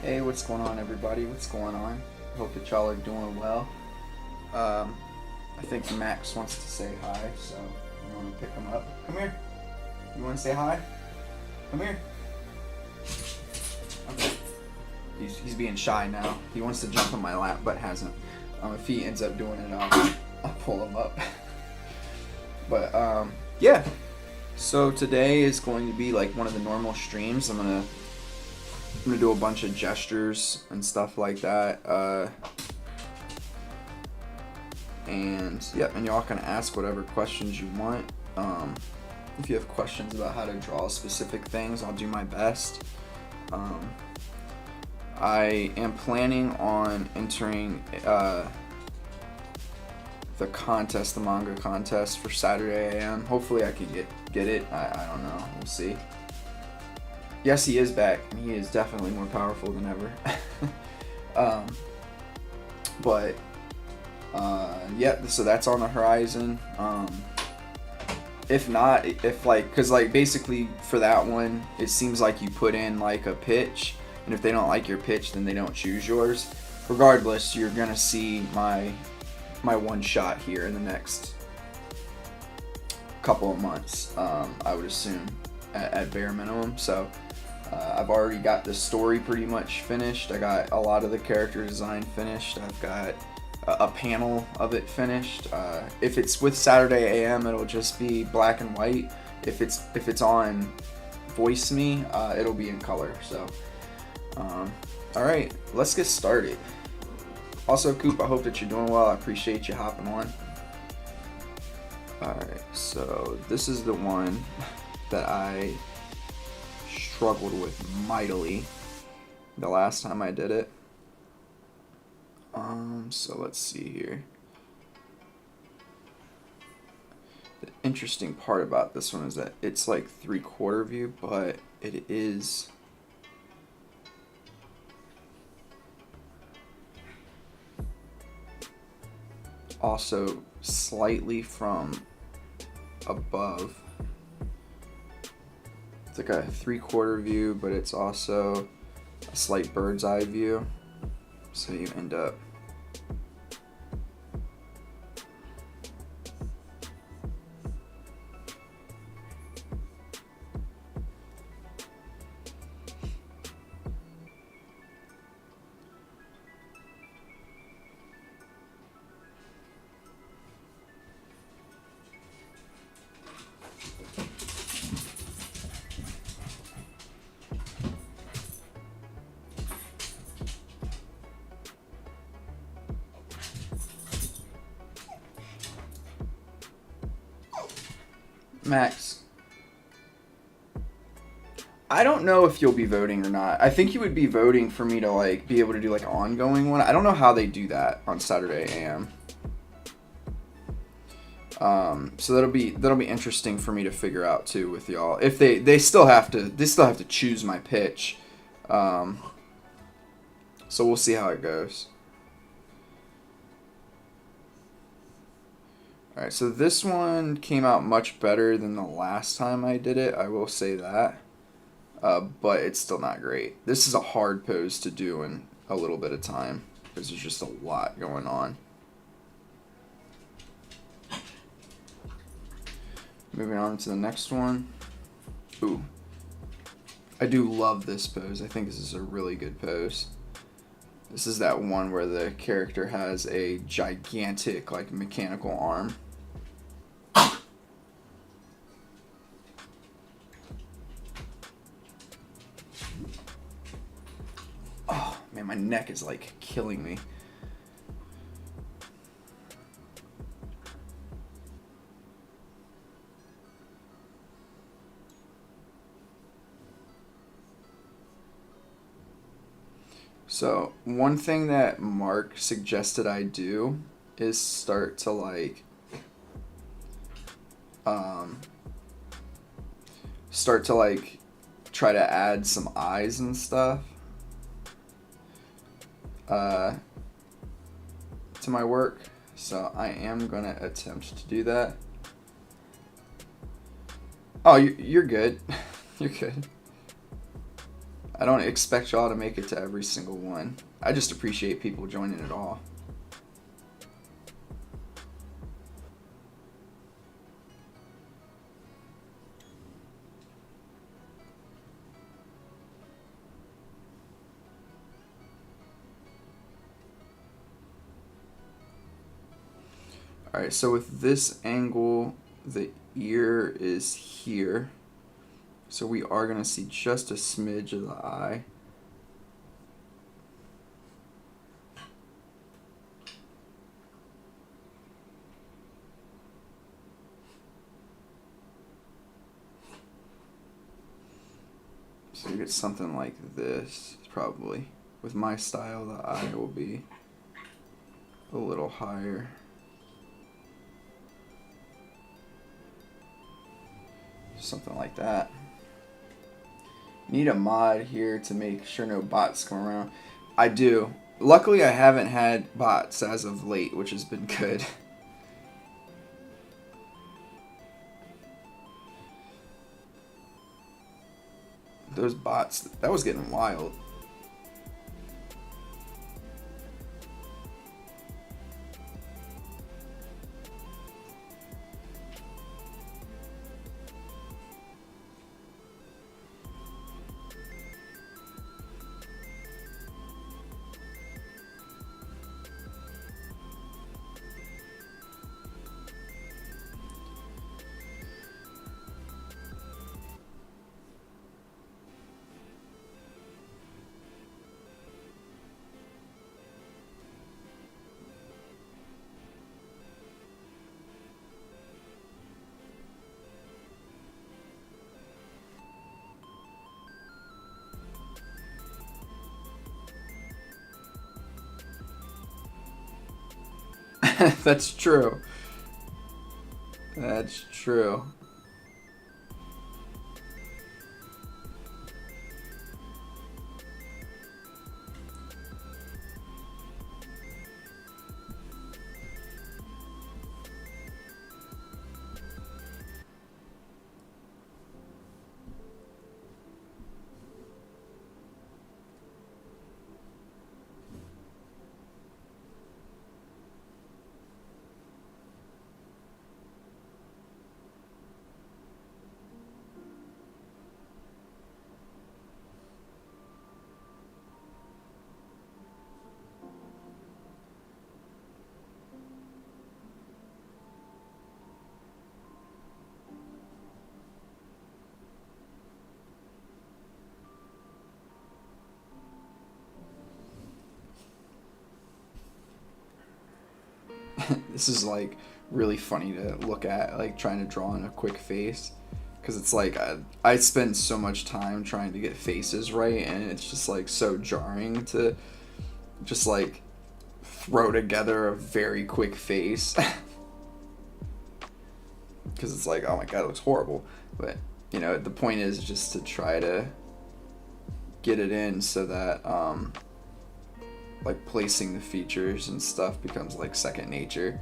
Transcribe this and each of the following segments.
Hey, what's going on, everybody? What's going on? Hope that y'all are doing well. I think Max wants to say hi, so I'm going to pick him up. Come here. You want to say hi? Come here. Okay. He's being shy now. He wants to jump on my lap, but hasn't. If he ends up doing it, I'll pull him up. But yeah. So today is going to be like one of the normal streams. I'm gonna do a bunch of gestures and stuff like that. And yeah, and y'all can ask whatever questions you want. If you have questions about how to draw specific things, I'll do my best. I am planning on entering the contest, the manga contest for Saturday AM. Hopefully I can get it. I don't know. We'll see. Yes, he is back, and he is definitely more powerful than ever. But yeah, so that's on the horizon. If not, cause like basically for that one, it seems like you put in like a pitch, and if they don't like your pitch, then they don't choose yours. Regardless, you're gonna see my one shot here in the next couple of months. I would assume at bare minimum. So I've already got the story pretty much finished. I got a lot of the character design finished. I've got a panel of it finished. If it's with Saturday AM, it'll just be black and white. If it's on Voice Me, it'll be in color. So all right, let's get started. Also, Coop, I hope that you're doing well. I appreciate you hopping on. Alright, so this is the one that I struggled with mightily the last time I did it. So let's see here. The interesting part about this one is that it's like 3/4 view, but it is also slightly from above. It's like a 3/4 view, but it's also a slight bird's eye view. So you end up Max. I don't know if you'll be voting or not. I think you would be voting for me to like be able to do like an ongoing one. I don't know how they do that on Saturday AM. So that'll be interesting for me to figure out too with y'all. If they still have to choose my pitch. So we'll see how it goes. Alright, so this one came out much better than the last time I did it, I will say that. But it's still not great. This is a hard pose to do in a little bit of time, because there's just a lot going on. Moving on to the next one. Ooh. I do love this pose. I think this is a really good pose. This is that one where the character has a gigantic, like, mechanical arm. Oh, man, my neck is, like, killing me. So, one thing that Mark suggested I do is start to like try to add some eyes and stuff to my work. So I am gonna attempt to do that. Oh, you're good. You're good. I don't expect y'all to make it to every single one. I just appreciate people joining it all. Alright, so with this angle, the ear is here. So we are going to see just a smidge of the eye. So you get something like this, probably. With my style, the eye will be a little higher. Something like that. Need a mod here to make sure no bots come around. I do. Luckily, I haven't had bots as of late, which has been good. Those bots, that was getting wild. That's true. That's true. This is like really funny to look at, like trying to draw in a quick face, because it's like I spend so much time trying to get faces right, and it's just like so jarring to just like throw together a very quick face. Because it's like, oh my god, it looks horrible. But you know, the point is just to try to get it in so that like placing the features and stuff becomes like second nature.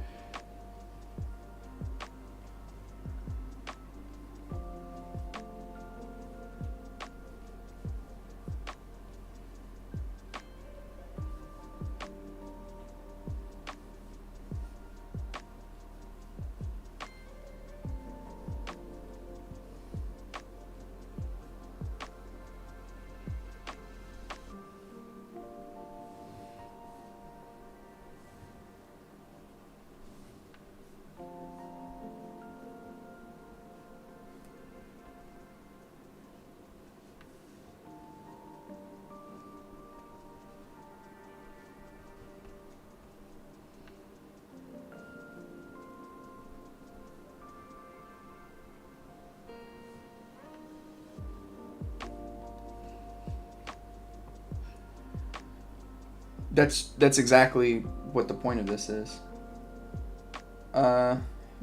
That's exactly what the point of this is.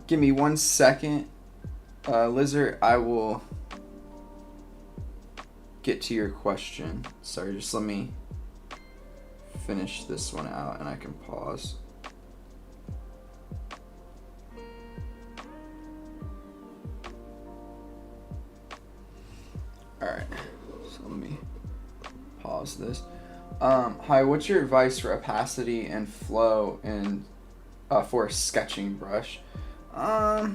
Give me 1 second, Lizard. I will get to your question. Sorry, just let me finish this one out and I can pause. Alright, so let me pause this. Hi, what's your advice for opacity and flow in for a sketching brush? I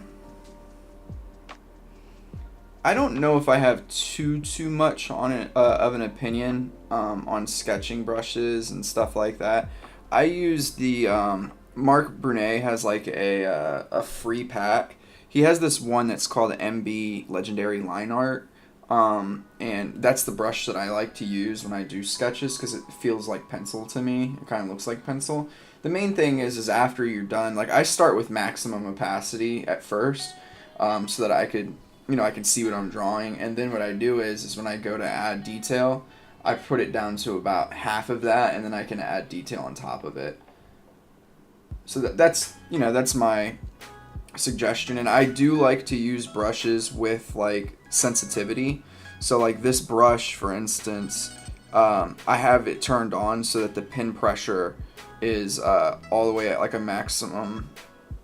don't know if I have too much on it of an opinion on sketching brushes and stuff like that. I use the Mark Brunet has like a free pack. He has this one that's called MB Legendary Line Art, and that's the brush that I like to use when I do sketches because it feels like pencil to me. It kind of looks like pencil. The main thing is after you're done, like I start with maximum opacity at first, so that I could, I can see what I'm drawing, and then what I do is when I go to add detail, I put it down to about half of that, and then I can add detail on top of it. So that's my suggestion, and I do like to use brushes with like sensitivity. So like this brush, for instance, I have it turned on so that the pin pressure is all the way at like a maximum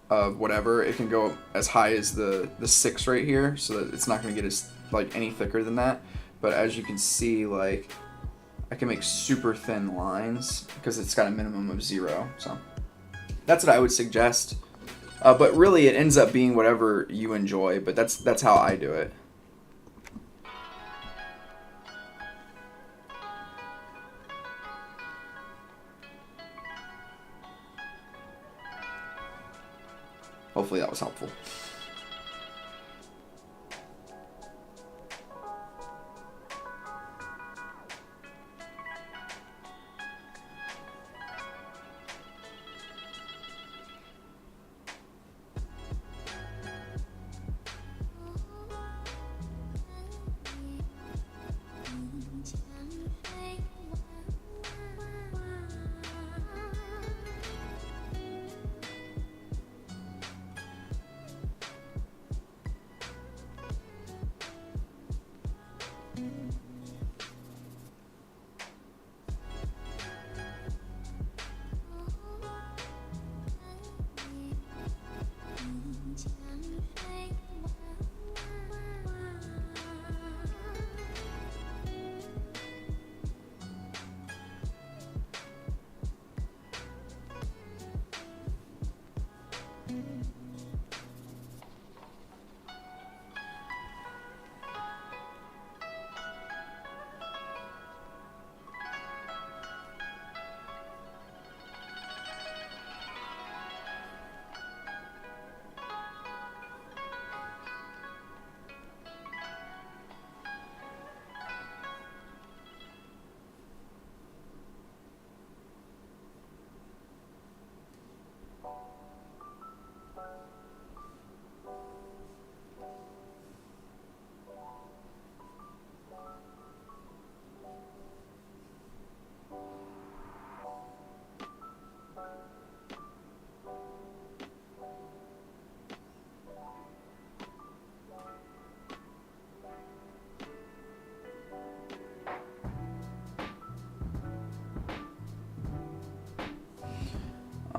of whatever. It can go as high as the 6 right here, so that it's not going to get as like any thicker than that. But as you can see, like I can make super thin lines because it's got a minimum of 0. So that's what I would suggest. But really, it ends up being whatever you enjoy. But that's how I do it. Hopefully that was helpful.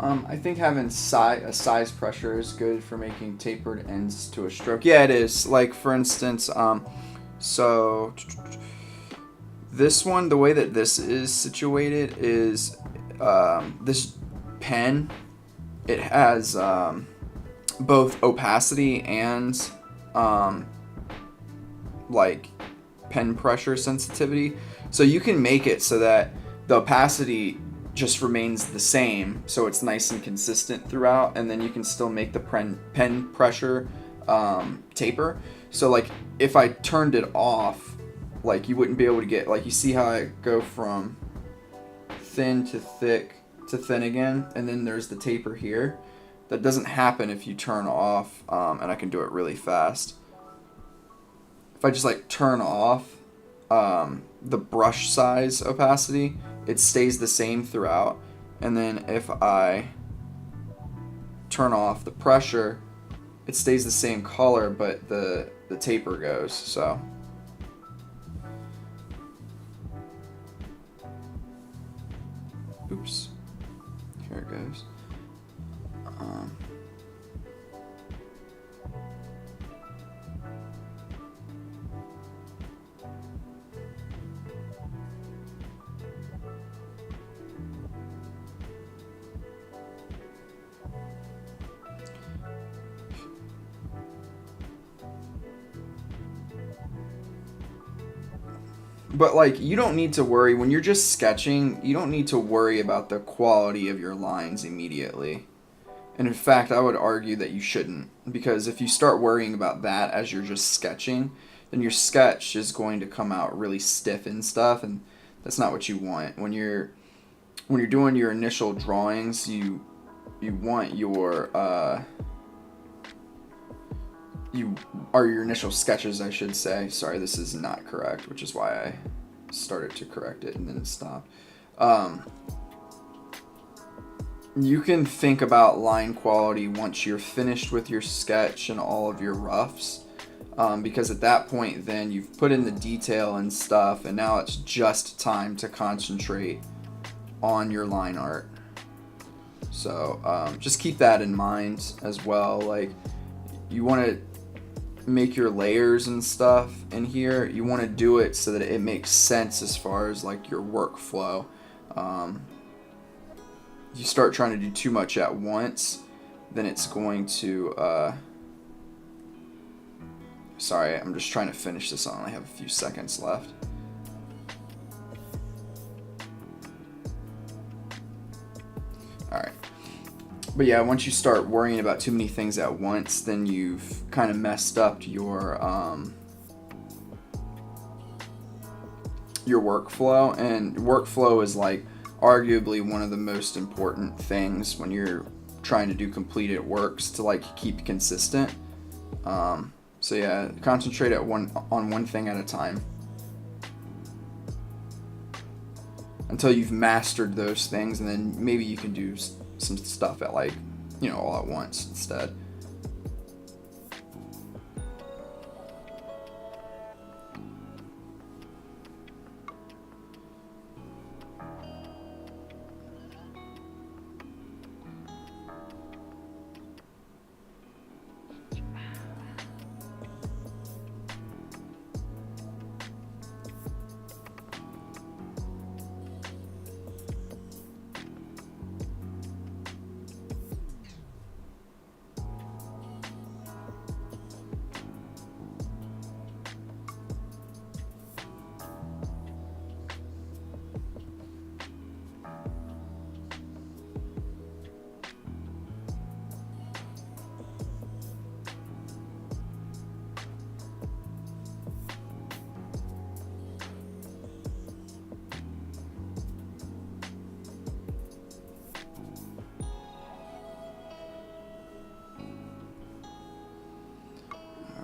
I think having a size pressure is good for making tapered ends to a stroke. Yeah, it is. Like, for instance, so this one, the way that this is situated is this pen, it has both opacity and like pen pressure sensitivity. So you can make it so that the opacity just remains the same, so it's nice and consistent throughout, and then you can still make the pen pressure taper. So like if I turned it off, like you wouldn't be able to get, like, you see how I go from thin to thick to thin again, and then there's the taper here. That doesn't happen if you turn off, and I can do it really fast. If I just like turn off the brush size opacity, it stays the same throughout, and then if I turn off the pressure, it stays the same color, but the taper goes. So oops, here it goes. But like, you don't need to worry when you're just sketching. You don't need to worry about the quality of your lines immediately. And in fact, I would argue that you shouldn't, because if you start worrying about that as you're just sketching, then your sketch is going to come out really stiff and stuff, and that's not what you want. When you're doing your initial drawings, you want your your initial sketches, I should say. Sorry, this is not correct, which is why I started to correct it and then it stopped. You can think about line quality once you're finished with your sketch and all of your roughs, because at that point then you've put in the detail and stuff, and now it's just time to concentrate on your line art. So just keep that in mind as well. Like, you want to make your layers and stuff in here. You want to do it so that it makes sense as far as like your workflow. You start trying to do too much at once, then it's going to sorry, I'm just trying to finish this on. I have a few seconds left. Alright. But yeah, once you start worrying about too many things at once, then you've kind of messed up your workflow. And workflow is like arguably one of the most important things when you're trying to do completed works, to like keep consistent. So yeah, concentrate on one thing at a time until you've mastered those things, and then maybe you can do some stuff at like, all at once instead.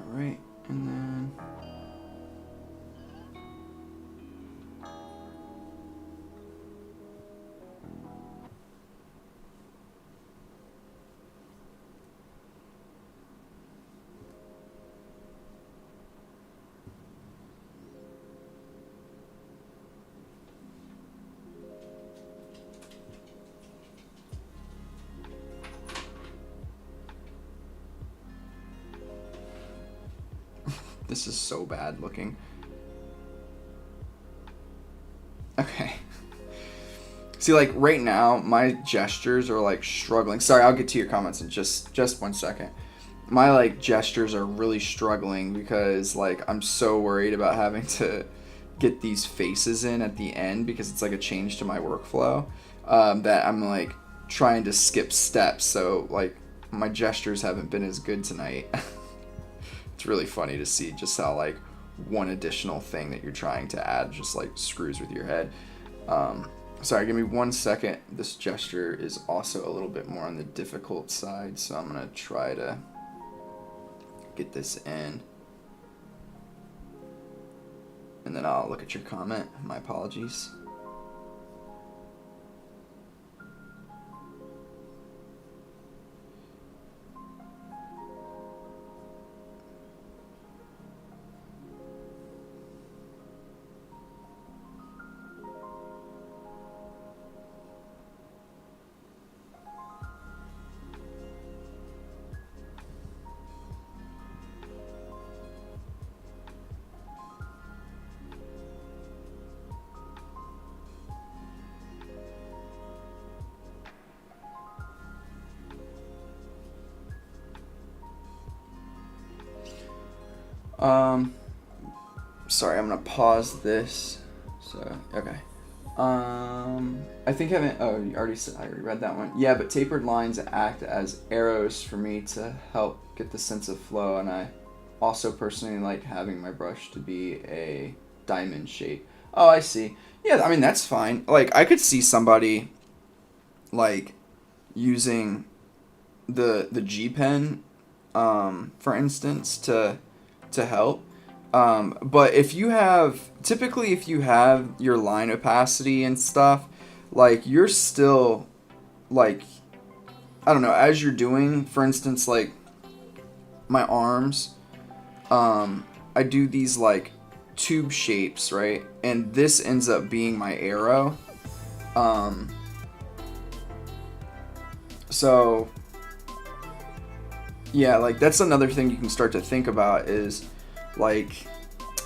Alright, and then this is so bad looking. Okay. See, like right now, my gestures are like struggling. Sorry, I'll get to your comments in just 1 second. My like gestures are really struggling because like I'm so worried about having to get these faces in at the end, because it's like a change to my workflow, that I'm like trying to skip steps. So like my gestures haven't been as good tonight. It's really funny to see just how like one additional thing that you're trying to add just like screws with your head. Sorry, give me 1 second. This gesture is also a little bit more on the difficult side, so I'm gonna try to get this in, and then I'll look at your comment. My apologies. Sorry, I'm gonna pause this So, okay. I think having, oh, you already said, I already read that one. Yeah, but tapered lines act as arrows for me to help get the sense of flow, and I also personally like having my brush to be a diamond shape. Oh, I see. Yeah, I mean, that's fine. Like, I could see somebody, like, using the G pen, for instance, to help. But if you have, typically if you have your line opacity and stuff, like, you're still, like, I don't know, as you're doing, for instance, like, my arms, I do these, like, tube shapes, right? And this ends up being my arrow. So, yeah, like, that's another thing you can start to think about is, like,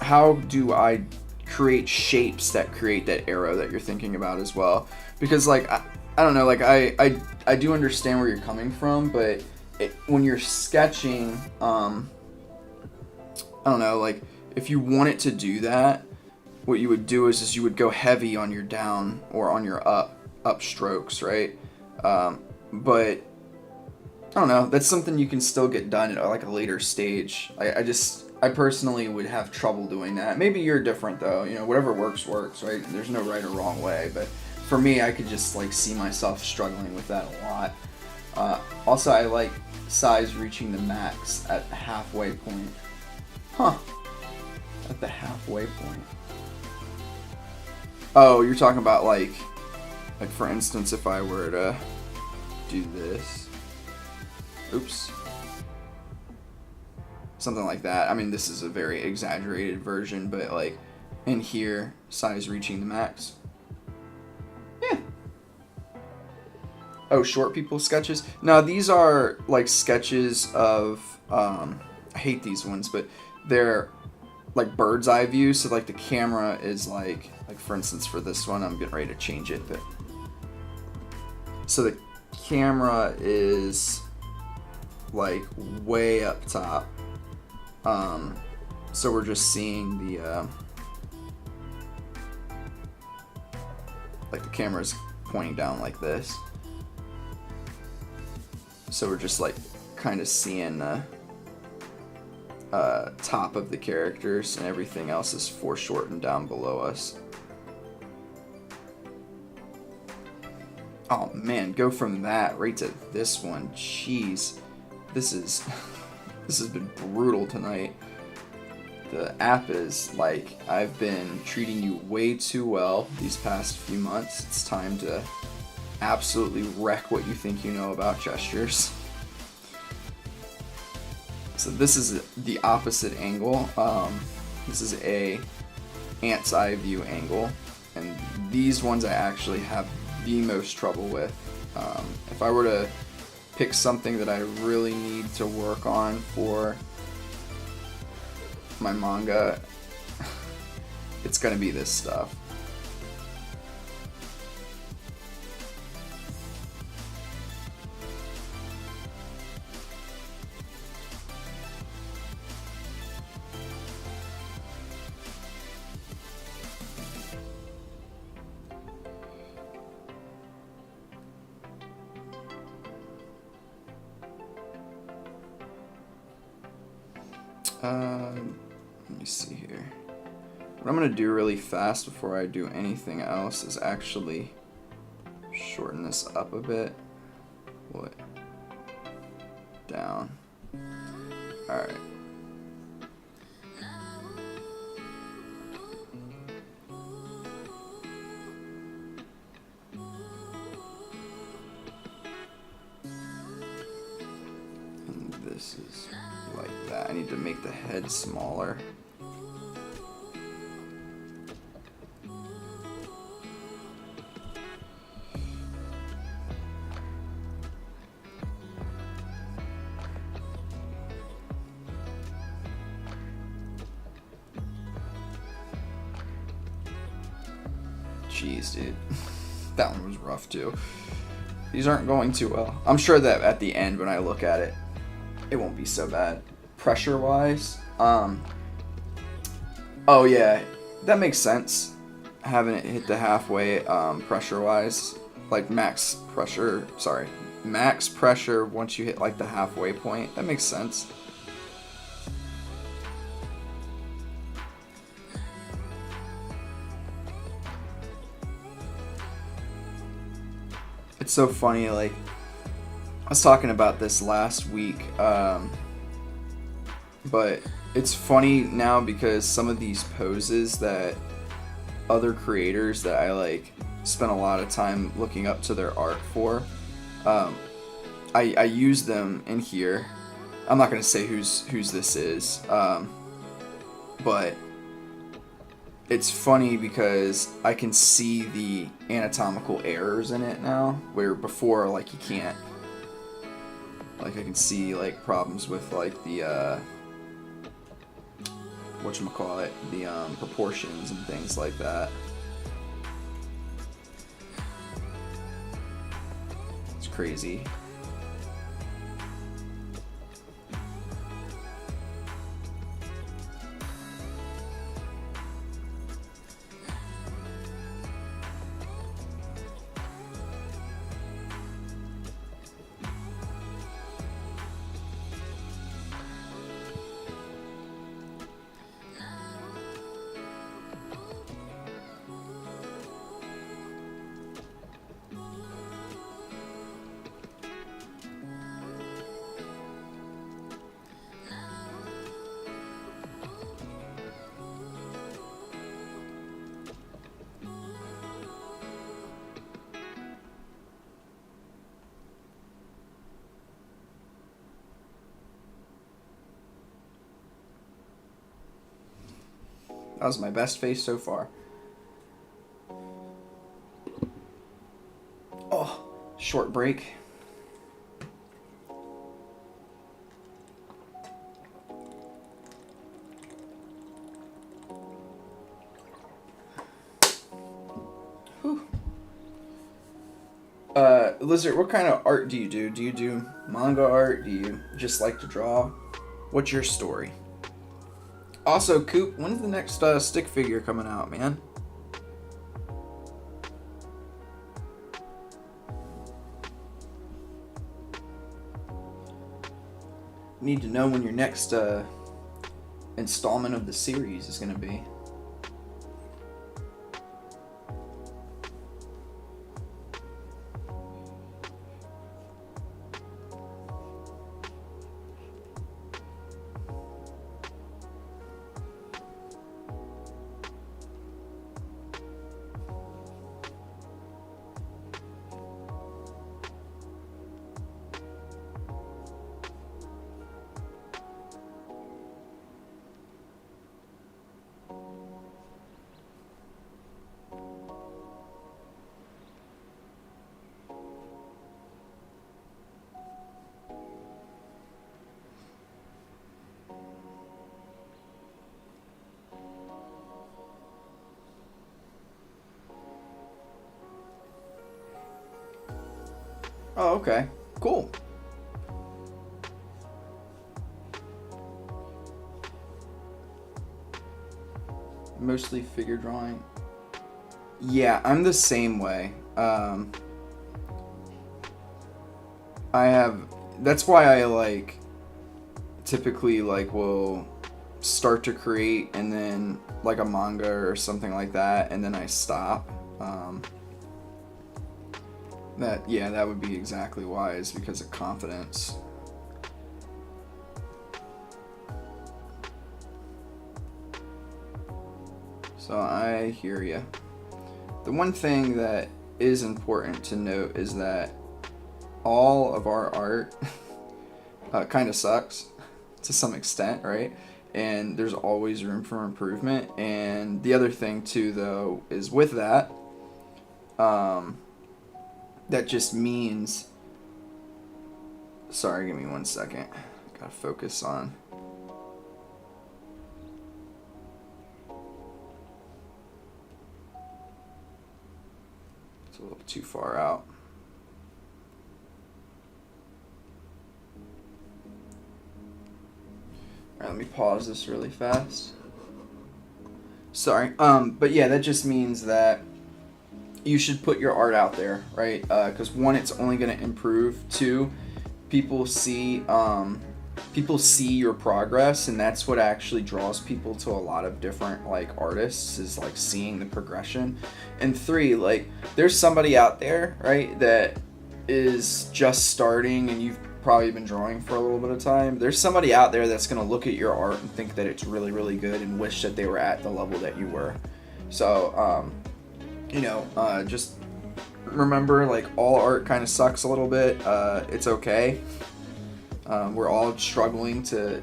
how do I create shapes that create that arrow that you're thinking about as well? Because, like, I don't know, like, I do understand where you're coming from, but when you're sketching, I don't know, like, if you wanted to do that, what you would do is you would go heavy on your down or on your up strokes, right? But I don't know, that's something you can still get done at, like, a later stage. I personally would have trouble doing that. Maybe you're different, though. You know, whatever works, right? There's no right or wrong way. But for me, I could just, like, see myself struggling with that a lot. Also, I like size reaching the max at the halfway point. Huh. At the halfway point. Oh, you're talking about, like, for instance, if I were to do this. Oops. Something like that. I mean, this is a very exaggerated version, but, like, in here, size reaching the max. Yeah. Oh, short people sketches? No, these are, like, sketches of, I hate these ones, but they're, like, bird's eye view, so, like, the camera is, like, for instance, for this one, I'm getting ready to change it, but, so the camera is, like, way up top. So we're just seeing the, like, the camera's pointing down like this. So we're just, like, kind of seeing the top of the characters, and everything else is foreshortened down below us. Oh man, go from that right to this one. Jeez. This has been brutal tonight. The app is like, I've been treating you way too well these past few months. It's time to absolutely wreck what you think you know about gestures. So this is the opposite angle. This is a ant's eye view angle, and these ones I actually have the most trouble with. If I were to pick something that I really need to work on for my manga, it's gonna be this stuff. Let me see here. What I'm going to do really fast before I do anything else is actually shorten this up a bit. What? Down. Alright. And this is like that. I need to make the head smaller. Jeez, dude. That one was rough too. These aren't going too well. I'm sure that at the end when I look at it, it won't be so bad. Pressure-wise, oh yeah, that makes sense. having it hit the halfway pressure wise, like max pressure. Sorry, max pressure once you hit like the halfway point. That makes sense. It's so funny, like, I was talking about this last week, but it's funny now because some of these poses that other creators that I like spent a lot of time looking up to their art for, I use them in here. I'm not gonna say whose this is, but it's funny because I can see the anatomical errors in it now, where before, like, you can't. Like, I can see, like, problems with, like, the, whatchamacallit, the, proportions and things like that. It's crazy. That was my best face so far. Oh, short break. Whew. Lizard, what kind of art do you do? Do you do manga art? Do you just like to draw? What's your story? Also, Coop, when's the next stick figure coming out, man? Need to know when your next installment of the series is going to be. Oh, okay. Cool. Mostly figure drawing. Yeah, I'm the same way. That's why I like typically like will start to create and then like a manga or something like that, and then I stop. That would be exactly why, is because of confidence. So I hear ya. The one thing that is important to note is that all of our art kind of sucks to some extent, right? And there's always room for improvement. And the other thing too, though, is with that, that just means, sorry, give me 1 second. Gotta focus on. It's a little too far out. Alright, let me pause this really fast. Sorry. But yeah, that just means that you should put your art out there, right? Because one, it's only going to improve. Two, people see your progress, and that's what actually draws people to a lot of different like artists, is like seeing the progression. And three, like there's somebody out there, right, that is just starting, and you've probably been drawing for a little bit of time. There's somebody out there that's going to look at your art and think that it's really, really good and wish that they were at the level that you were. So just remember, like, all art kind of sucks a little bit. It's okay. We're all struggling to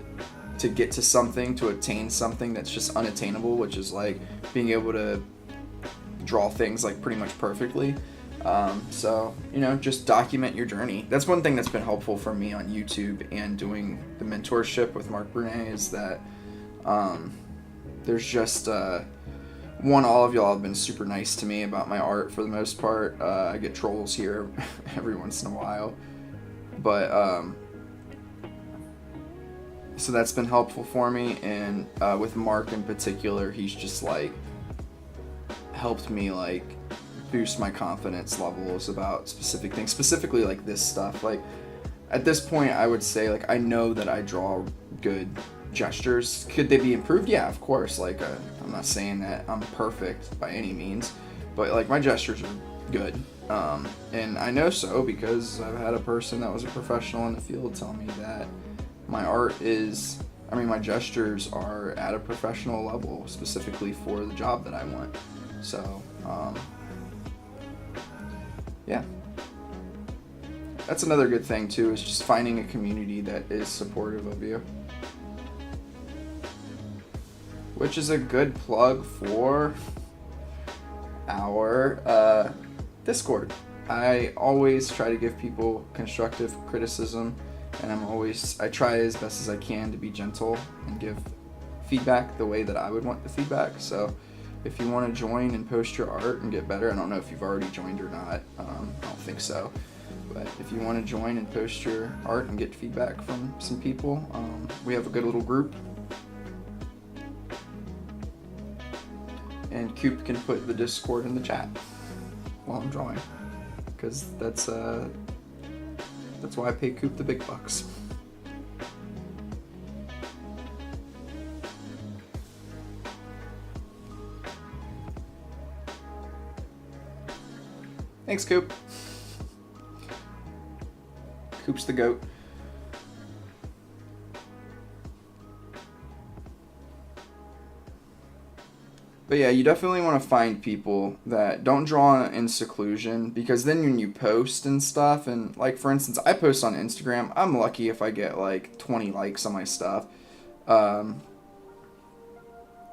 get to something, to attain something that's just unattainable, which is like being able to draw things like pretty much perfectly. So just document your journey. That's one thing that's been helpful for me on YouTube and doing the mentorship with Mark Brunet, is that there's just all of y'all have been super nice to me about my art for the most part. I get trolls here every once in a while, but so that's been helpful for me. And with Mark in particular, he's just like helped me like boost my confidence levels about specific things, specifically like this stuff. Like at this point, I would say like I know that I draw good gestures. Could they be improved? Yeah, of course. Like I'm not saying that I'm perfect by any means, but like my gestures are good, and I know so because I've had a person that was a professional in the field tell me that my gestures are at a professional level, specifically for the job that I want. So yeah, that's another good thing too, is just finding a community that is supportive of you, which is a good plug for our Discord. I always try to give people constructive criticism, and I try as best as I can to be gentle and give feedback the way that I would want the feedback. So if you want to join and post your art and get better, I don't know if you've already joined or not, I don't think so, but if you want to join and post your art and get feedback from some people, we have a good little group. And Coop can put the Discord in the chat while I'm drawing, because that's why I pay Coop the big bucks. Thanks, Coop. Coop's the goat. But yeah, you definitely want to find people that don't draw in seclusion, because then when you post and stuff, and like for instance, I post on Instagram, I'm lucky if I get like 20 likes on my stuff.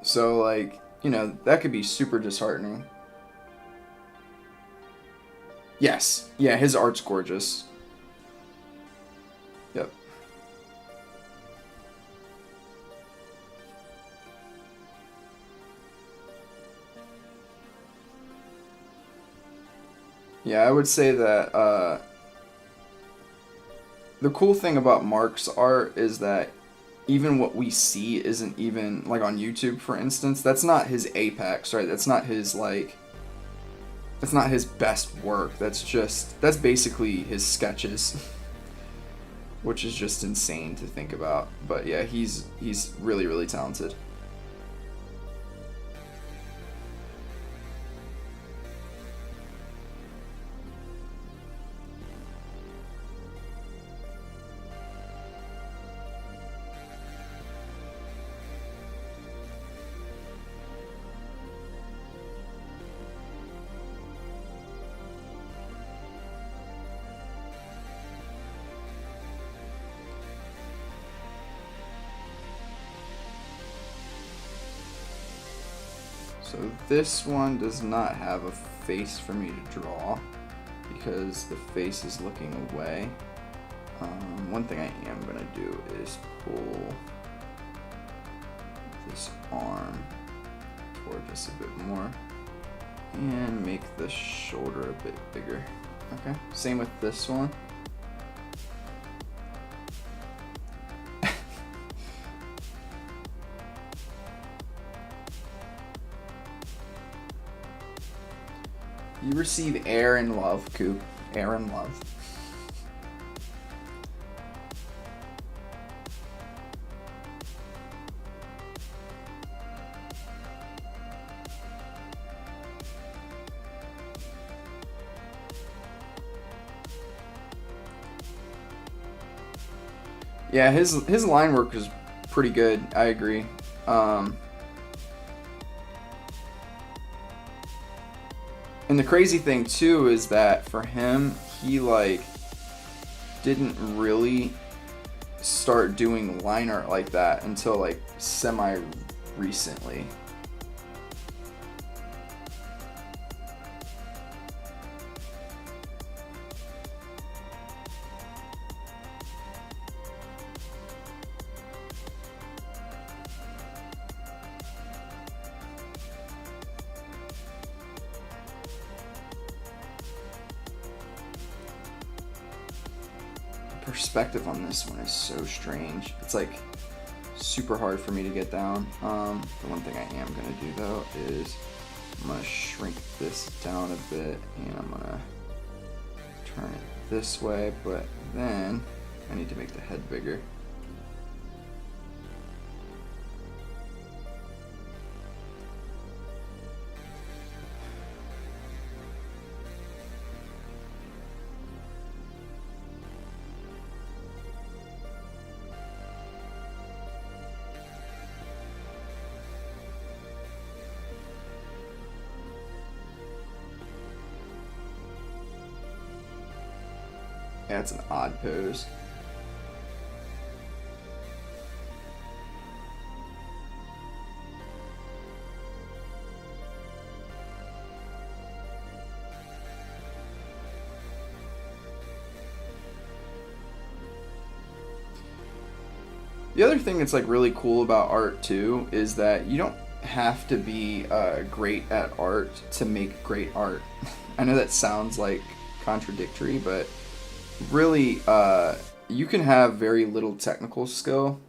So like, that could be super disheartening. Yes. Yeah, his art's gorgeous. Yep. Yeah, I would say that the cool thing about Mark's art is that even what we see isn't even, like on YouTube, for instance, that's not his apex, right? That's not his, like, that's not his best work. That's basically his sketches, which is just insane to think about. But yeah, he's really, really talented. So this one does not have a face for me to draw because the face is looking away. One thing I am going to do is pull this arm toward just a bit more and make the shoulder a bit bigger. Okay, same with this one. You receive air and love, Coop. Air and love. Yeah, his line work is pretty good. I agree. And the crazy thing too is that for him, he like didn't really start doing line art like that until like semi recently. Perspective on this one is so strange. It's like super hard for me to get down. The one thing I am gonna do though is I'm gonna shrink this down a bit and I'm gonna turn it this way, but then I need to make the head bigger. Yeah, it's an odd pose. The other thing that's like really cool about art too is that you don't have to be great at art to make great art. I know that sounds like contradictory, but really you can have very little technical skill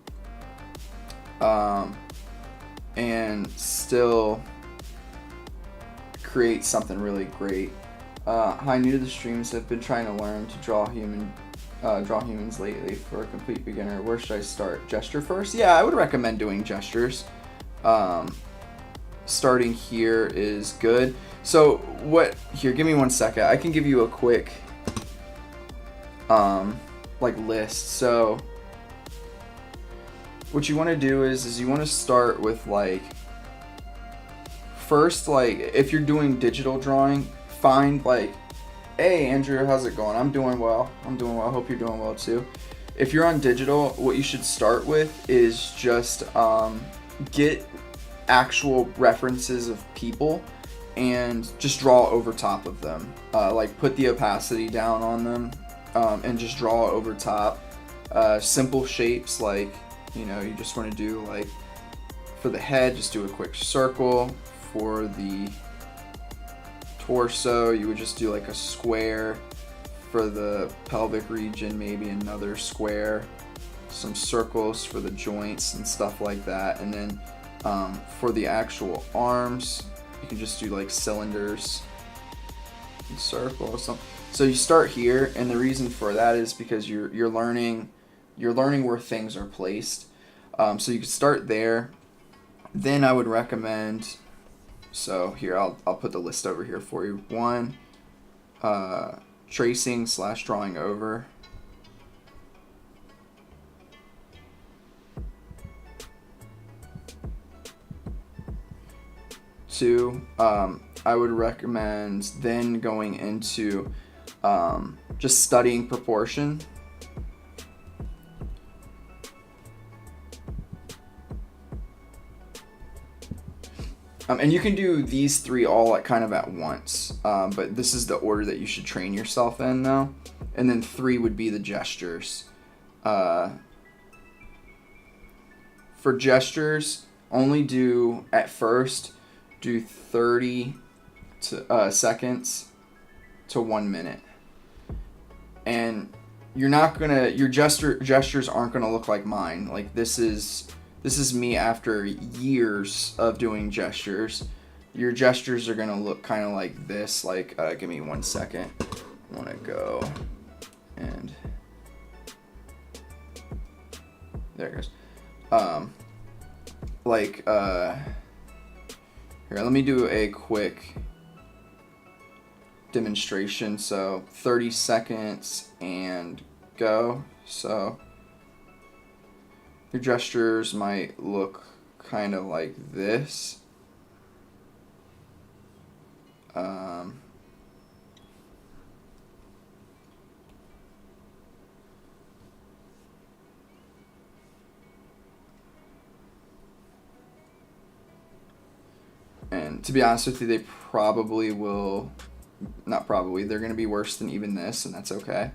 and still create something really great. Hi, new to the streams. I've been trying to learn to draw humans lately. For a complete beginner, where should I start? Gesture first? Yeah, I would recommend doing gestures. Starting here is good. So here, give me 1 second. I can give you a quick like list. So what you want to do is you want to start with like first, like if you're doing digital drawing, find like, hey Andrew, how's it going? I'm doing well. Hope you're doing well too. If you're on digital, what you should start with is just get actual references of people and just draw over top of them. Like put the opacity down on them and just draw over top. Simple shapes, like, you know, you just want to do like for the head, just do a quick circle. For the torso, you would just do like a square. For the pelvic region, maybe another square. Some circles for the joints and stuff like that. And then for the actual arms, you can just do like cylinders and circles. So you start here, and the reason for that is because you're learning where things are placed. So you can start there. Then I would recommend. So here, I'll put the list over here for you. 1, tracing / drawing over. 2, I would recommend then going into just studying proportion. And you can do these 3 all kind of at once, but this is the order that you should train yourself in though. And then 3 would be the gestures. For gestures, only do at first 30 seconds to 1 minute, and your gestures aren't gonna look like mine. Like this is me after years of doing gestures. your gestures are gonna look kind of like this. Like, give me 1 second. I want to go and there it goes. Here, let me do a quick demonstration. So 30 seconds and go. So your gestures might look kind of like this. And to be honest with you, they probably will, not probably, they're going to be worse than even this, and that's okay.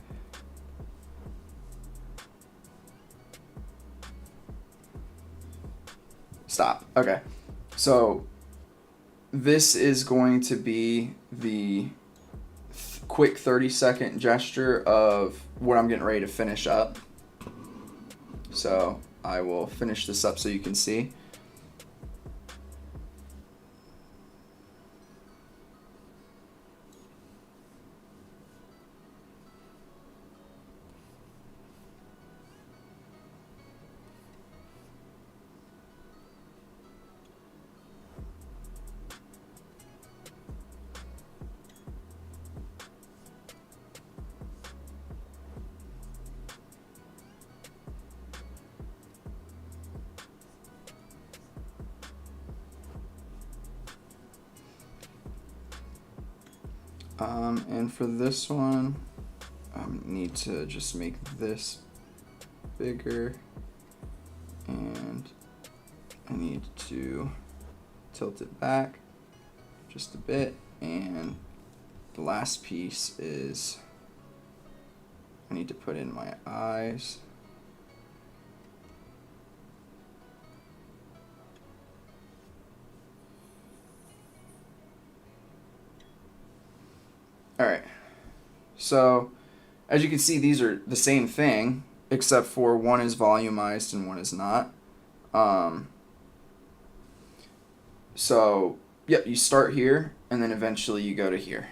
Stop. Okay. So this is going to be the quick 30-second gesture of what I'm getting ready to finish up. So I will finish this up so you can see. And for this one, I need to just make this bigger, and I need to tilt it back just a bit, and the last piece is I need to put in my eyes. Alright, so as you can see, these are the same thing, except for one is volumized and one is not. So, yep, you start here, and then eventually you go to here.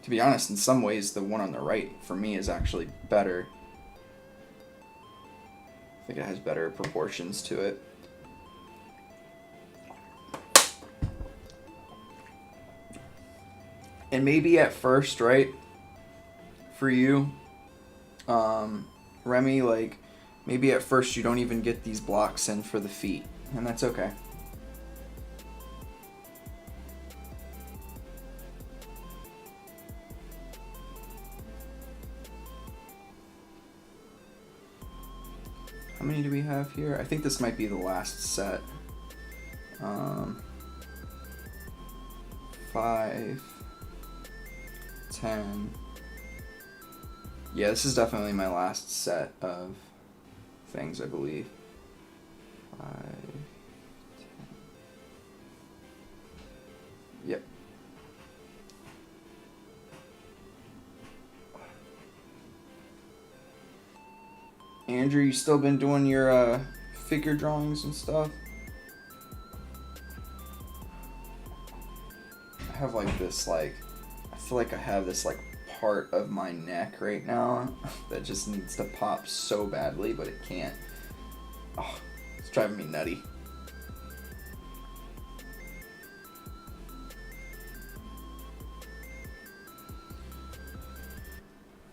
To be honest, in some ways, the one on the right, for me, is actually better. I think it has better proportions to it. And maybe at first, right, for you, Remy, like, maybe at first you don't even get these blocks in for the feet, and that's okay. How many do we have here? I think this might be the last set. 5, 10. Yeah, this is definitely my last set of things, I believe. 5, 10. Yep. Andrew, you still been doing your figure drawings and stuff? I have like this, like, I feel like I have this like part of my neck right now that just needs to pop so badly, but it can't. Oh, it's driving me nutty.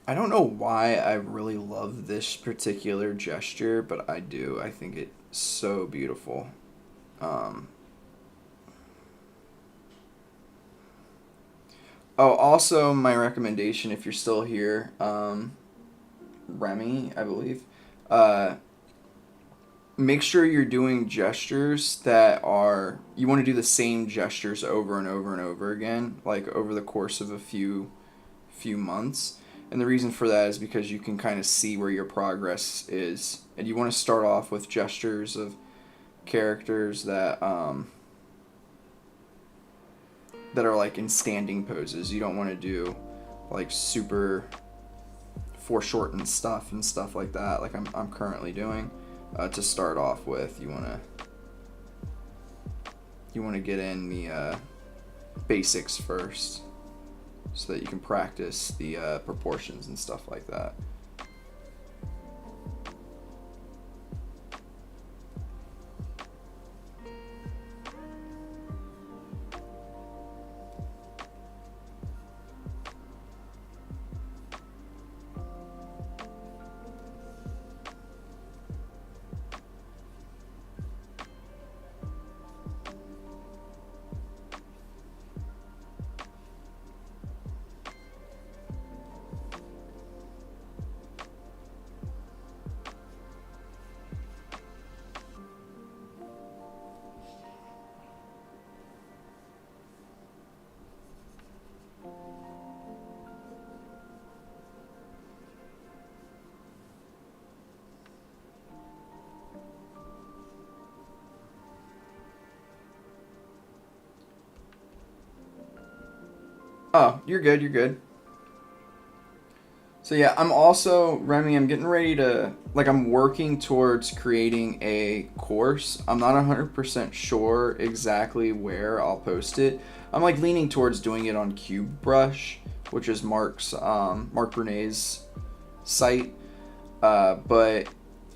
I don't know why I really love this particular gesture, but I do. I think it's so beautiful. Oh, also my recommendation, if you're still here, Remy, I believe, make sure you're doing gestures that are, you want to do the same gestures over and over and over again, like over the course of a few months. And the reason for that is because you can kind of see where your progress is. And you want to start off with gestures of characters that that are like in standing poses. You don't want to do like super foreshortened stuff and stuff like that, like I'm currently doing. To start off with, you want to get in the basics first, so that you can practice the proportions and stuff like that. Oh, you're good, you're good. So yeah, I'm also, Remy, I'm getting ready to, like, I'm working towards creating a course. I'm not 100% sure exactly where I'll post it. I'm like leaning towards doing it on CubeBrush, which is Mark Bernay's site. But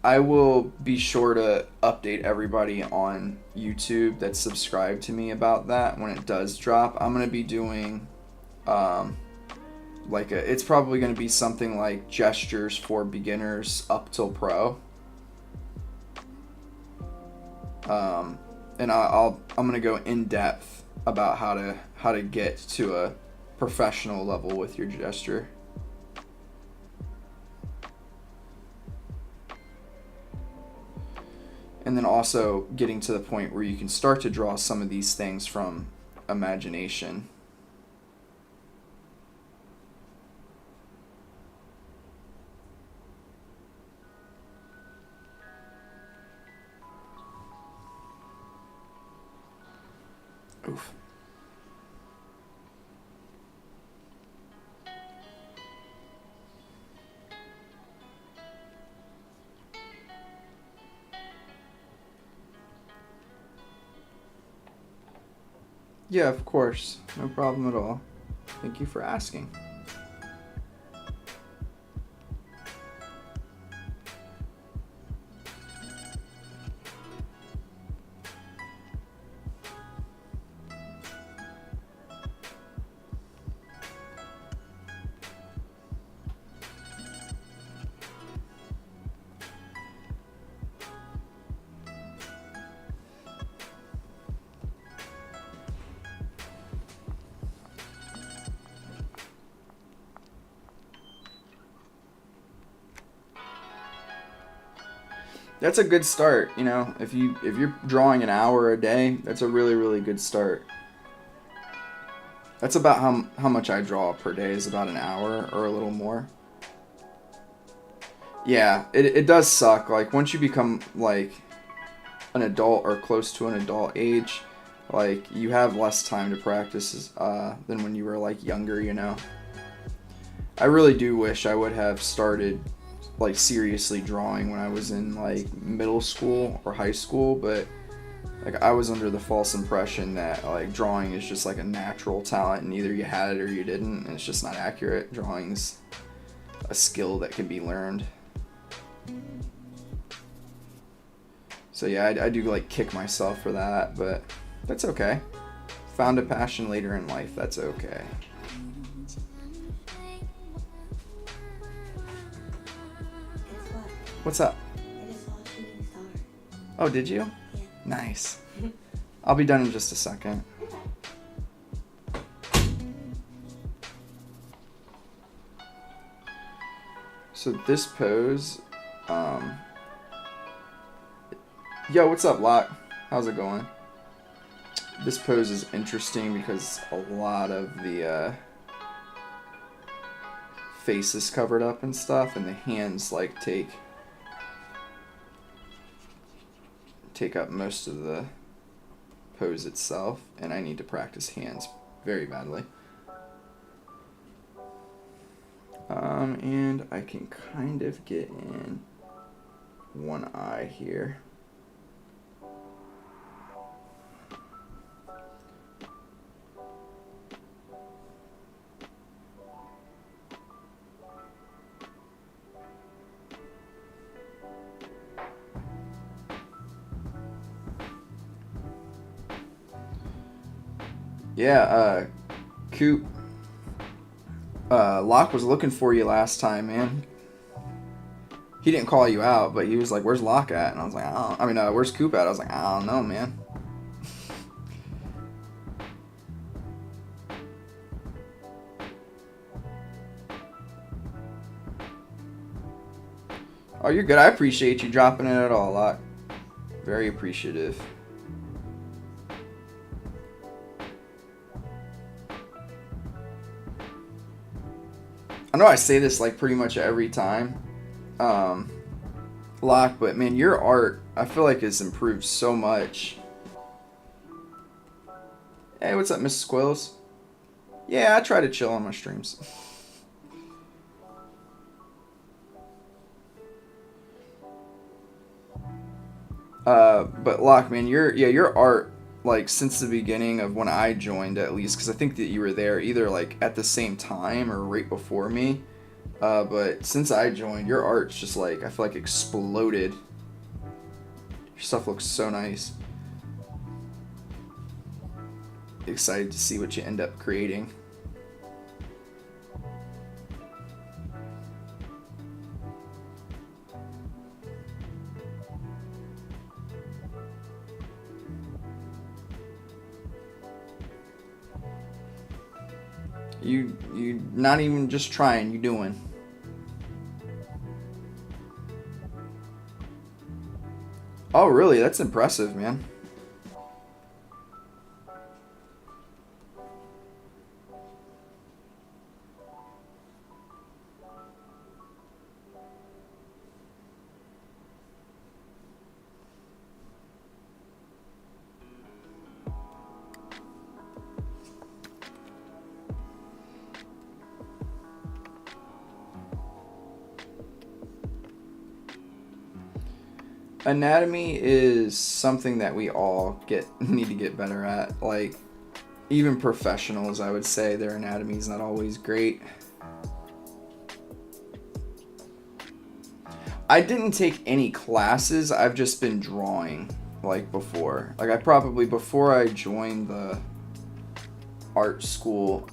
I will be sure to update everybody on YouTube that's subscribed to me about that when it does drop. I'm going to be doing it's probably going to be something like gestures for beginners up till pro. And I'm going to go in depth about how to get to a professional level with your gesture. And then also getting to the point where you can start to draw some of these things from imagination. Oof. Yeah, of course. No problem at all. Thank you for asking. That's a good start, you know. If you're drawing an hour a day, that's a really, really good start. That's about how much I draw per day, is about an hour or a little more. Yeah, it does suck. Like, once you become like an adult or close to an adult age, like, you have less time to practice than when you were like younger, you know. I really do wish I would have started like seriously drawing when I was in like middle school or high school, but like I was under the false impression that like drawing is just like a natural talent and either you had it or you didn't, and it's just not accurate. Drawing's a skill that can be learned. So yeah, I do like kick myself for that, but that's okay. Found a passion later in life, that's okay. What's up? I just saw a shooting star. Oh, did you? Yeah. Nice. I'll be done in just a second. So this pose, yo, what's up, Locke? How's it going? This pose is interesting because a lot of the face is covered up and stuff, and the hands like take up most of the pose itself, and I need to practice hands very badly. And I can kind of get in one eye here. Yeah, Coop, Locke was looking for you last time, man. He didn't call you out, but he was like, "Where's Locke at?" And I was like, where's Coop at?" I was like, "I don't know, man." Oh, you're good. I appreciate you dropping it at all, Locke. Very appreciative. I know I say this like pretty much every time, Locke, but man, your art I feel like has improved so much. Hey, what's up, Mrs. Quills? Yeah, I try to chill on my streams. But Locke, man, your art, like since the beginning of when I joined, at least, because I think that you were there either like at the same time or right before me. But since I joined, your art's just like I feel like exploded. Your stuff looks so nice. Excited to see what you end up creating. You not even just trying, you doing. Oh, really? That's impressive, man. Anatomy is something that we all need to get better at. Like, even professionals, I would say their anatomy is not always great. I didn't take any classes. I've just been drawing like before. Like I probably before I joined the art school,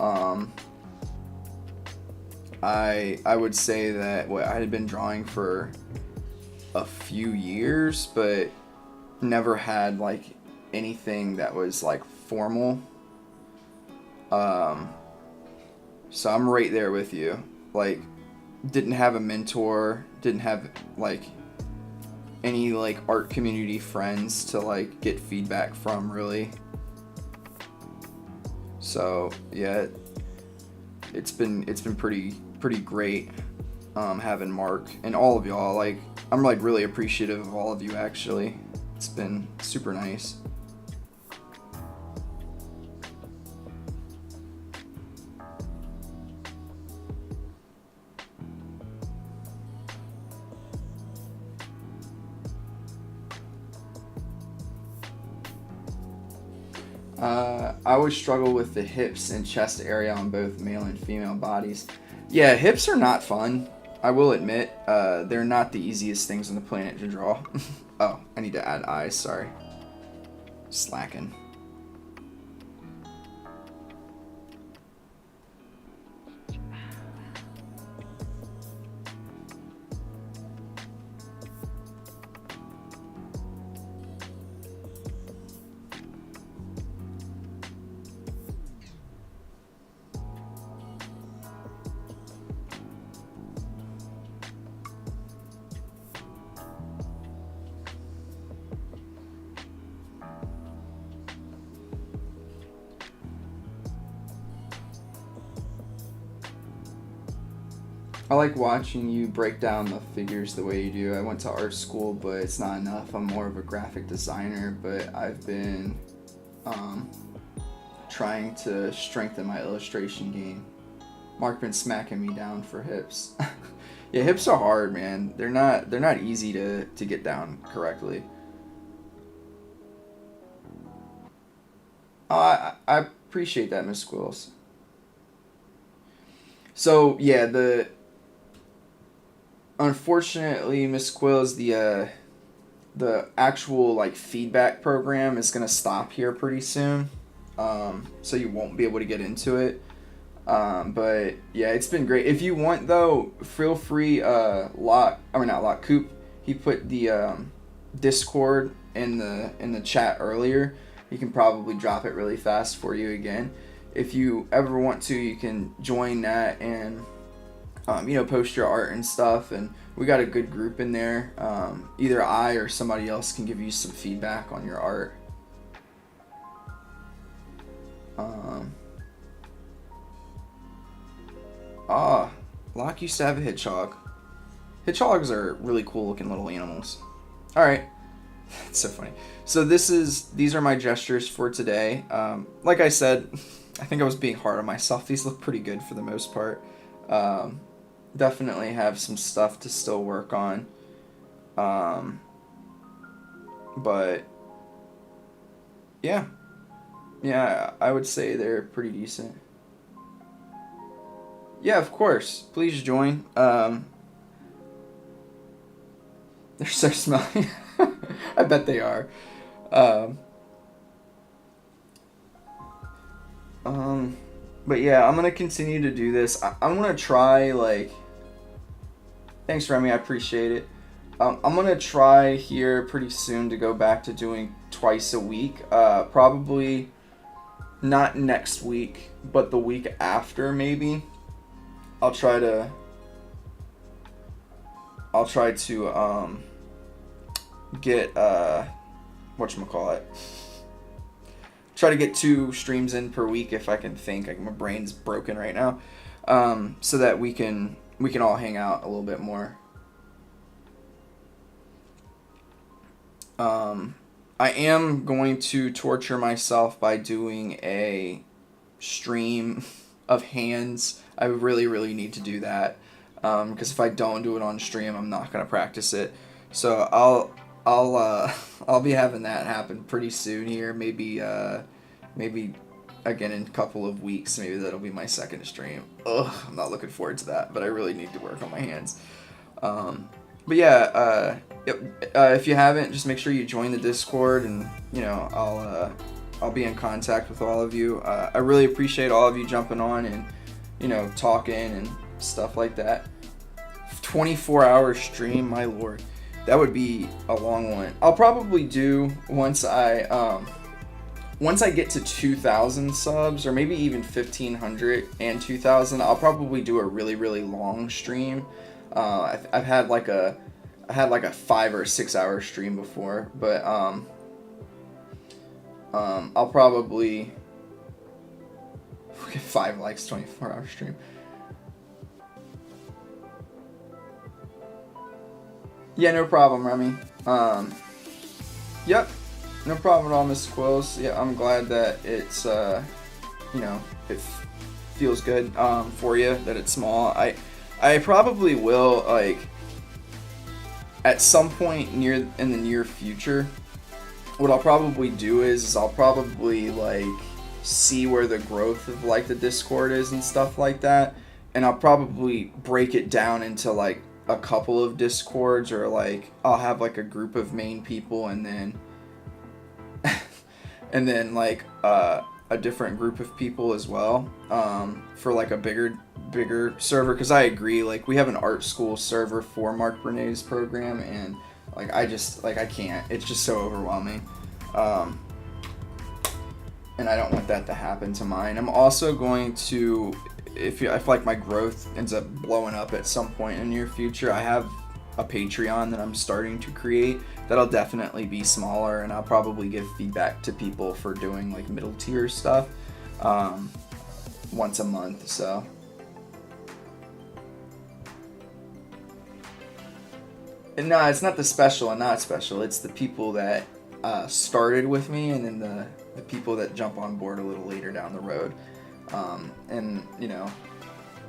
I would say that I had been drawing for a few years, but never had like anything that was like formal. So I'm right there with you. Like, didn't have a mentor, didn't have like any like art community friends to like get feedback from, really. So yeah, it's been pretty great having Mark and all of y'all. Like, I'm like really appreciative of all of you, actually. It's been super nice. I always struggle with the hips and chest area on both male and female bodies. Yeah, hips are not fun. I will admit, they're not the easiest things on the planet to draw. Oh, I need to add eyes, sorry. Slacking. I like watching you break down the figures the way you do. I went to art school, but it's not enough. I'm more of a graphic designer, but I've been trying to strengthen my illustration game. Mark been smacking me down for hips. Yeah, hips are hard, man. They're not easy to get down correctly. Oh, I appreciate that, Miss Squills. So yeah, the unfortunately, Miss Quills, the actual like feedback program is gonna stop here pretty soon. So you won't be able to get into it. But yeah, it's been great. If you want though, feel free. Not Lock Coop. He put the Discord in the chat earlier. He can probably drop it really fast for you again. If you ever want to, you can join that and post your art and stuff. And we got a good group in there. Either I or somebody else can give you some feedback on your art. Locke used to have a hedgehog. Hedgehogs are really cool looking little animals. Alright. It's so funny. So these are my gestures for today. Like I said, I think I was being hard on myself. These look pretty good for the most part. Definitely have some stuff to still work on. But yeah. Yeah, I would say they're pretty decent. Yeah, of course. Please join. They're so smelly. I bet they are. But yeah, I'm gonna continue to do this. I'm gonna try like. Thanks, Remy. I appreciate it. I'm gonna try here pretty soon to go back to doing twice a week. Probably not next week, but the week after maybe. I'll try to get whatchamacallit. Try to get 2 streams in per week if I can think. Like, my brain's broken right now. So that we can all hang out a little bit more. I am going to torture myself by doing a stream of hands. I really, really need to do that. Because if I don't do it on stream, I'm not gonna practice it. So I'll be having that happen pretty soon here. Maybe again in a couple of weeks. Maybe that'll be my second stream. Ugh, I'm not looking forward to that, but I really need to work on my hands. But yeah, if you haven't, just make sure you join the Discord, and I'll be in contact with all of you. I really appreciate all of you jumping on and talking and stuff like that. 24-hour stream, my lord, that would be a long one. I'll probably do once I get to 2,000 subs, or maybe even 1,500 and 2,000. I'll probably do a really, really long stream. I've had like a 5 or 6 hour stream before, but I'll probably get 5 likes, 24-hour stream. Yeah, no problem, Remy. Yep, no problem at all, Mr. Quills. Yeah, I'm glad that it's it feels good for you, that it's small. I probably will, like, at some point in the near future, what I'll probably do is I'll probably like see where the growth of like the Discord is and stuff like that, and I'll probably break it down into like a couple of Discords, or like I'll have like a group of main people and then like a different group of people as well, for like a bigger server, because I agree, like, we have an art school server for Mark Bernay's program, and like I can't, it's just so overwhelming, and I don't want that to happen to mine. I'm also going to, if like my growth ends up blowing up at some point in the near future, I have a Patreon that I'm starting to create that'll definitely be smaller, and I'll probably give feedback to people for doing like middle tier stuff once a month. So and no, it's not the special and not special, it's the people that started with me, and then the people that jump on board a little later down the road. And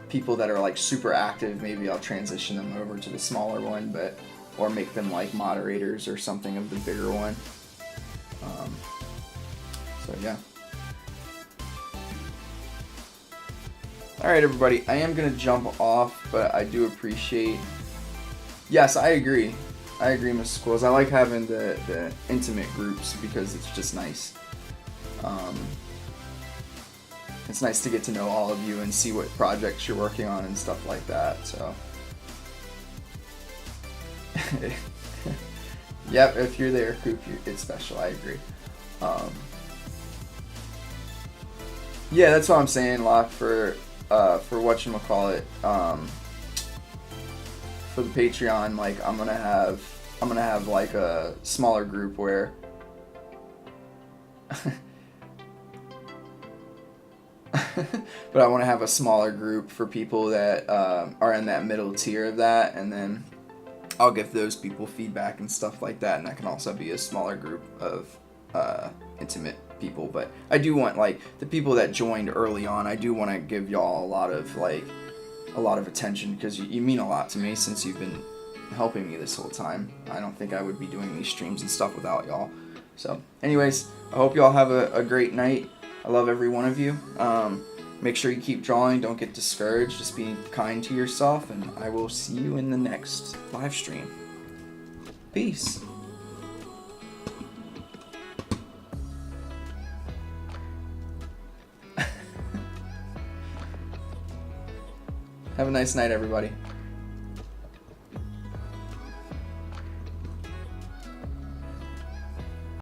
people that are like super active, maybe I'll transition them over to the smaller one, but or make them like moderators or something of the bigger one. So yeah. Alright everybody, I am going to jump off, but I do appreciate... Yes, I agree. I agree, Miss Squills. I like having the intimate groups because it's just nice. It's nice to get to know all of you and see what projects you're working on and stuff like that, so... Yep, if you're there, Coop, it's special, I agree. Yeah, that's what I'm saying, Locke, for whatchamacallit, for the Patreon, like, I'm gonna have like a smaller group where but I want to have a smaller group for people that are in that middle tier of that, and then I'll give those people feedback and stuff like that, and that can also be a smaller group of intimate people. But I do want, like, the people that joined early on, I do want to give y'all a lot of attention, because you mean a lot to me since you've been helping me this whole time. I don't think I would be doing these streams and stuff without y'all. So anyways, I hope y'all have a great night. I love every one of you. Make sure you keep drawing, don't get discouraged, just be kind to yourself, and I will see you in the next live stream. Peace. Have a nice night, everybody.